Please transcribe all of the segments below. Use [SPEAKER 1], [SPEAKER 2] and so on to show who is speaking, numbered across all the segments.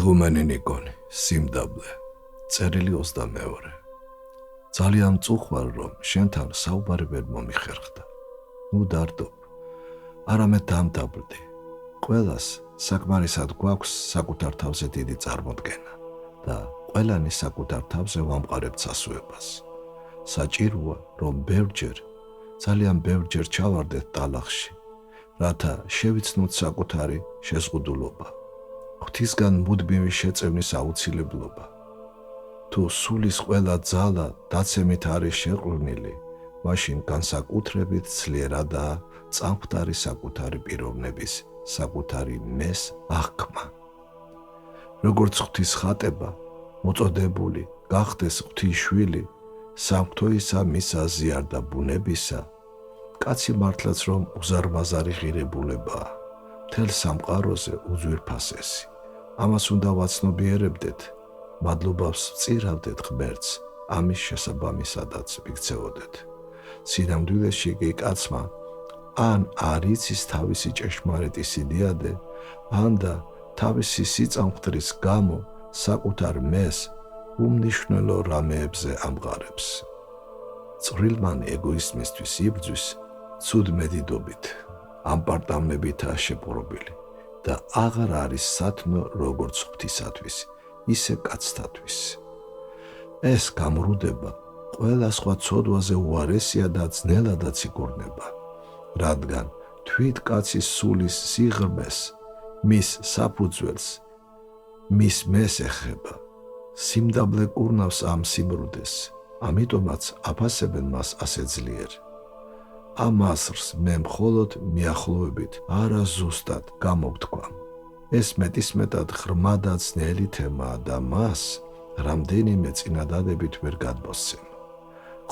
[SPEAKER 1] იღუმენი ნიკონი, სიმდაბლე, წერილი 22. ძალიან მწუხვარ, რომ შენთან საუბარი ვერ მომიხერხდა. ნუ დარდობ, არამედ დამდაბლდი. ყველას საკმარისად გვაქვს საკუთარ თავზე დიდი წარმოდგენა და ყველანი საკუთარ თავზე ვამყარებთ სასუებას. საჭიროა, რომ ძალიან ბევრჯერ ჩავარდეთ ტალახში, რათა შევიცნოთ საკუთარი შეზღუდულობა. ღვთისგან მუდმივი შეწევნის აუცილებლობა. თუ სულის ყველა ძალა დაცემით არის შეყრდნილი, მაშინ განსაკუთრებით ძლიერადაა წამყვდარი საკუთარი პიროვნების, საკუთარი მეს აღქმა. როგორც ღვთის ხატება, მოწოდებული გახდეს ღვთის შვილი, სამღვთოისა მისა ზიარდა ბუნებისა, კაცი მართლაც რომ უზარმაზარი ღირებულებაა, მთელ სამყაროზე უძვირფასესი. ამას უნდა ვაცნობიერებდეთ, მადლობას ვწირავდეთ ღმერთს, ამის შესაბამისადაც ვიქცევოდეთ. სინამდვილეში კი კაცმა ან არ იცის თავისი ჭეშმარიტი სიდიადე, ან და თავისი სიწამყვდრის გამო საკუთარ მეს უმნიშვნელო რამეებზე ამღარებს. წვრილმანი ეგოიზმისთვის იბრძვის ცუდმედიდობით, ამპარტამლებითაა შეპყრობილი და აღარ არის სათნო როგორც ღვთისათვის, ისე კაცთათვის. ეს გამრუდება ყველა სხვა ცოდვაზე უარესია და ძნელადაც იკურნება, რადგან თვით კაცის სულის სიღრმეს, მის საფუძველს, მის მეს ეხება. სიმდაბლე კურნავს ამ სიმრუდეს, ამიტომაც აფასებენ მას ასე ძლიერ. ამ ასრს მე მხოლოდ მიახლოებით არა ზუსტად გამოვთქვა. ეს მეტისმეტად ღრმა და ძნელი თემაა და მას რამდენიმე წინადადებით ვერ გადმოსცემ.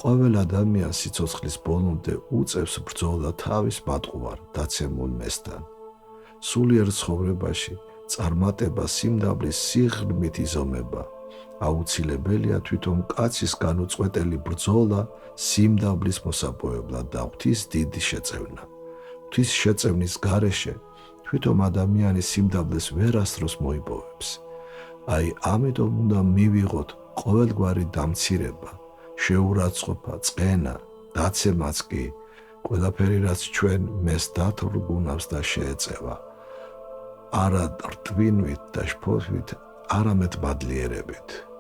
[SPEAKER 1] ყოველ ადამიანს სიცოცხლის ბოლომდე უწევს ბრძოლა თავის მატყუარ დაცემულ მესთან. სულიერ ცხოვრებაში წარმატება სიმდაბლის სიღრმით იზომება. აუცილებელია თვითონ კაცის განუწყვეტელი ბრძოლა სიმდაბლის მოსაპოვებლად და ღვთის დიდი შეწევნა. ღვთის შეწევნის გარეშე თვითონ ადამიანი სიმდაბლეს ვერასდროს მოიპოვებს. აი ამიტომ უნდა მივიღოთ ყოველგვარი დამცირება, შეურაცხყოფა, წყენა, დაცემაც კი, ყველაფერი რაც ჩვენ მეს დათრგუნავს და შეეწევა. არა რტვინვით და შფოთვით, არამედ მადლიერებით.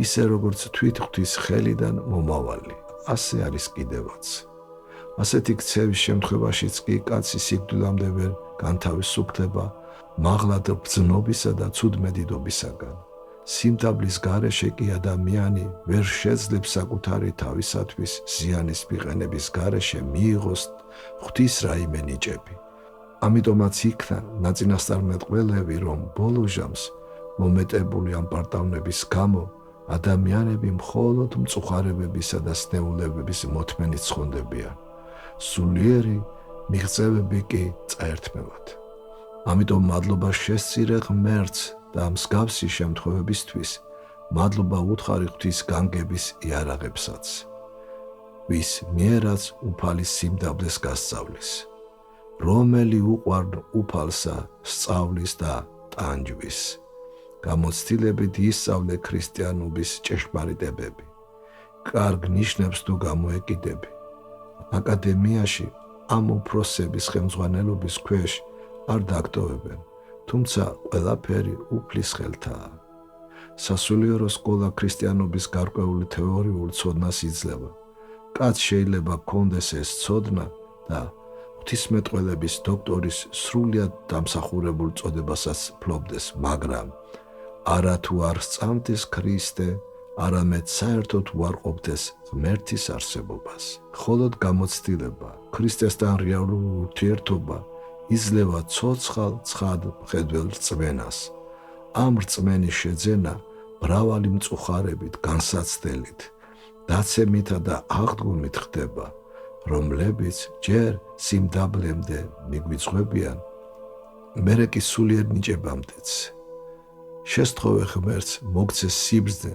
[SPEAKER 1] ისე როგორც თვით ღვთის ხელიდან მომავალი, ასე არის კიდევაც. ასეთი ქცევის შემთხვევაშიც კი კაცი სიკვდილამდე ვერ განთავისუფლდება მაღლად ბრძნობისა და ცუდმედიდობისაგან. სიმდაბლის გარეშე კი ადამიანი ვერ შეძლებს საკუთარი თავისათვის ზიანის მიყენების გარეშე მიიღოს ღვთის რაიმე ნიჭები. ამიტომაც იქნა ნაწინასწარმეტყველები, რომ ბოლო ჟამს მომეტებული ამ პარტავნების გამო ადამიანები მხოლოდ მწუხარებებისა და სნეულებების მოთმენით ცხონდებიან. სულიერი მიღწევები კი წაერთმევათ. ამიტომ მადლობა შესწირე ღმერთს და მსგავსი შემთხვევებისთვის მადლობა უთხარი ღვთის განგების იარაღებსაც, ვის მიერაც უფალი სიმდაბლეს გასწავლის, რომელი უყვარნ უფალსა სწავლის და ტანჯვის. გამოცდილებით ისწავლე ქრისტიანობის ჭეშმარიტებები. კარგ ნიშნებს თუ გამოეკიდები. აკადემიაში ამ უფროსების ხელმძღვანელობის ქვეშ არ დაგტოვებენ, თუმცა ყველაფერი უფლის ხელთაა. სასულიერო სკოლა ქრისტიანობის გარკვეული თეორიული ცოდნას იძლევა. კაცს შეიძლება ჰქონდეს ეს ცოდნა და ღვთისმეტყველების დოქტორის სრულიად დამსახურებულ წოდებასაც ფლობდეს, მაგრამ არა თუ არ სწამდეს ქრისტე, არამედ საერთოდ უარყოფდეს ღმერთის არსებობას. მხოლოდ გამოცდილება, ქრისტესთან რეალური ურთიერთობა იძლევა ცოცხალ ცხად მხედველ რწმენას. ამ რწმენის შეძენა მრავალი მწუხარებით, განსაცდელით, დაცემითა და აღდგომით ხდება, რომლებიც ჯერ სიმდაბლემდე მიგვიწვევიან, მერე კი სულიერ ნიჭებამდეც. შესთხოვე ღმერთს მოგცეს სიბრძნე,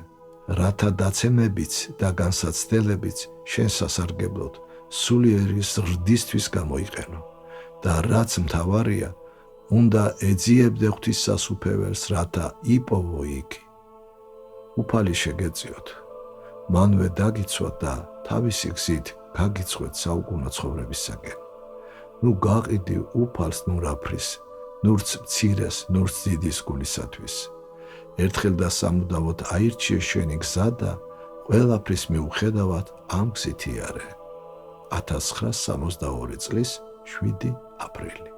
[SPEAKER 1] რათა დაცემებიც და განსაცდელებიც შენ სასარგებლოდ სულიერი ზრდისთვის გამოიყენო და რაც მთავარია, უნდა ეძიებდე ღვთის სასუფეველს, რათა იპოვო იგი. უფალი შეგეწიოთ, მანვე დაგიცვათ და თავისი გზით გაგიცხვეთ საუკუნო ცხოვრებისაკენ. ნუ გაყიდი უფალს ნურაფრის, ნურც მცირეს, ნურც დიდის გულისათვის. ერთხელ და სამუდამოდ აირჩიე შენი გზა და ყველაფრის მიუხედავად ამ გზით იარე. 1962 წლის 7 აპრილი.